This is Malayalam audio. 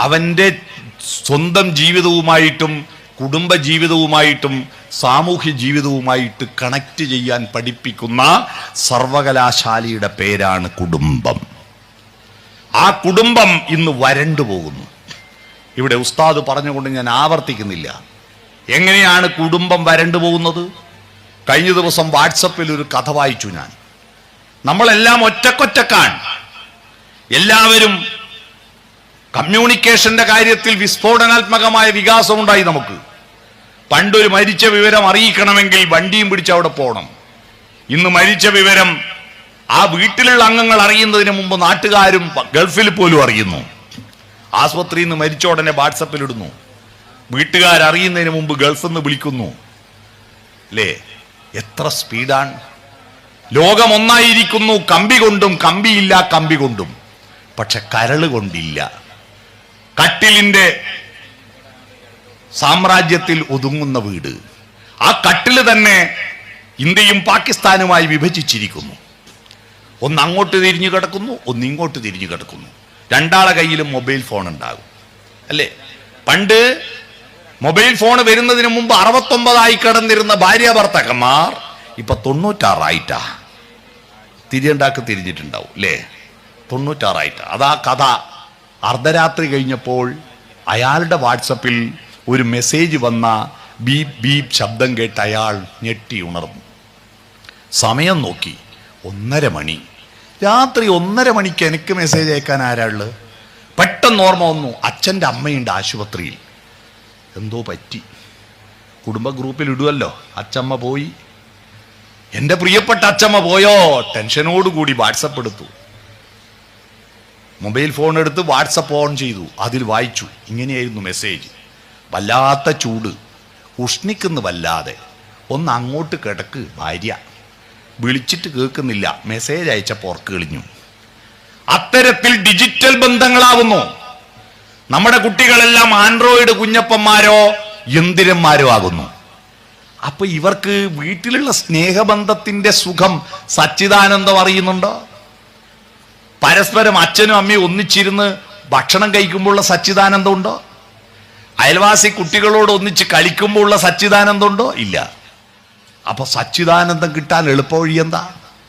അവൻ്റെ സ്വന്തം ജീവിതവുമായിട്ടും കുടുംബ ജീവിതവുമായിട്ടും സാമൂഹ്യ ജീവിതവുമായിട്ട് കണക്ട് ചെയ്യാൻ പഠിപ്പിക്കുന്ന സർവകലാശാലയുടെ പേരാണ് കുടുംബം. ആ കുടുംബം ഇന്ന് വരണ്ടു പോകുന്നു. ഇവിടെ ഉസ്താദ് പറഞ്ഞുകൊണ്ട് ഞാൻ ആവർത്തിക്കുന്നില്ല. എങ്ങനെയാണ് കുടുംബം വരണ്ടു പോകുന്നത്? കഴിഞ്ഞ ദിവസം വാട്സപ്പിൽ ഒരു കഥ വായിച്ചു ഞാൻ. നമ്മളെല്ലാം ഒറ്റക്കൊറ്റക്കാണ്. എല്ലാവരും കമ്മ്യൂണിക്കേഷന്റെ കാര്യത്തിൽ വിസ്ഫോടനാത്മകമായ വികാസമുണ്ടായി. നമുക്ക് പണ്ടൊരു മരിച്ച വിവരം അറിയിക്കണമെങ്കിൽ വണ്ടിയും പിടിച്ച് അവിടെ പോകണം. ഇന്ന് മരിച്ച വിവരം ആ വീട്ടിലുള്ള അംഗങ്ങൾ അറിയുന്നതിന് മുമ്പ് നാട്ടുകാരും ഗൾഫിൽ പോലും അറിയുന്നു. ആശുപത്രിയിൽ നിന്ന് മരിച്ച ഉടനെ വാട്സപ്പിലിടുന്നു. വീട്ടുകാരറിയുന്നതിന് മുമ്പ് ഗൾഫിൽ നിന്ന് വിളിക്കുന്നു. അല്ലേ? എത്ര സ്പീഡാണ്! ലോകം ഒന്നായിരിക്കുന്നു, കമ്പി കൊണ്ടും കമ്പിയില്ല കമ്പി കൊണ്ടും. പക്ഷെ കരള് കൊണ്ടില്ല. കട്ടിലിന്റെ സാമ്രാജ്യത്തിൽ ഒതുങ്ങുന്ന വീട്. ആ കട്ടില് തന്നെ ഇന്ത്യയും പാകിസ്ഥാനുമായി വിഭജിച്ചിരിക്കുന്നു. ഒന്ന് അങ്ങോട്ട് തിരിഞ്ഞു കിടക്കുന്നു, ഒന്ന് ഇങ്ങോട്ട് തിരിഞ്ഞു കിടക്കുന്നു. രണ്ടാളെ കയ്യിലും മൊബൈൽ ഫോൺ ഉണ്ടാകും. അല്ലേ? പണ്ട് മൊബൈൽ ഫോൺ വരുന്നതിന് മുമ്പ് 69 കിടന്നിരുന്ന ഭാര്യ ഭർത്താക്കന്മാർ ഇപ്പൊ 96 തിരിയണ്ടാക്ക് തിരിഞ്ഞിട്ടുണ്ടാവും. അല്ലേ? 96 അതാ കഥ. അർദ്ധരാത്രി കഴിഞ്ഞപ്പോൾ അയാളുടെ വാട്സപ്പിൽ ഒരു മെസ്സേജ് വന്ന ബീപ് ബീപ് ശബ്ദം കേട്ട് അയാൾ ഞെട്ടി ഉണർന്നു. സമയം നോക്കി 1:30 മണി. രാത്രി 1:30 മണിക്ക് എനിക്ക് മെസ്സേജ് അയക്കാൻ ആരാള്? പെട്ടെന്ന് ഓർമ്മ വന്നു, അച്ഛൻ്റെ അമ്മയുണ്ട് ആശുപത്രിയിൽ. എന്തോ പറ്റി. കുടുംബ ഗ്രൂപ്പിൽ ഇടുമല്ലോ, അച്ചമ്മ പോയി, എൻ്റെ പ്രിയപ്പെട്ട അച്ചമ്മ പോയോ. ടെൻഷനോടുകൂടി വാട്സപ്പ് എടുത്തു. മൊബൈൽ ഫോൺ എടുത്ത് വാട്സപ്പ് ഓൺ ചെയ്തു. അതിൽ വായിച്ചു. ഇങ്ങനെയായിരുന്നു മെസ്സേജ്. വല്ലാത്ത ചൂട്, ഉഷ്ണിക്കുന്നു വല്ലാതെ, ഒന്ന് അങ്ങോട്ട് കിടക്ക് ഭാര്യ. വിളിച്ചിട്ട് കേൾക്കുന്നില്ല, മെസ്സേജ് അയച്ചപ്പോൾ ഉറക്ക് കളിഞ്ഞു. അത്തരത്തിൽ ഡിജിറ്റൽ ബന്ധങ്ങളാവുന്നു. നമ്മുടെ കുട്ടികളെല്ലാം ആൻഡ്രോയിഡ് കുഞ്ഞപ്പന്മാരോ യന്ത്രന്മാരോ ആകുന്നു. അപ്പൊ ഇവർക്ക് വീട്ടിലുള്ള സ്നേഹബന്ധത്തിന്റെ സുഖം സച്ചിദാനന്ദം അറിയുന്നുണ്ടോ? പരസ്പരം അച്ഛനും അമ്മയും ഒന്നിച്ചിരുന്ന് ഭക്ഷണം കഴിക്കുമ്പോഴുള്ള സച്ചിദാനന്ദം ഉണ്ടോ? അയൽവാസി കുട്ടികളോട് ഒന്നിച്ച് കളിക്കുമ്പോഴുള്ള സച്ചിദാനന്ദം ഉണ്ടോ? ഇല്ല. അപ്പൊ സച്ചിദാനന്ദം കിട്ടാൻ എളുപ്പ വഴി എന്താ?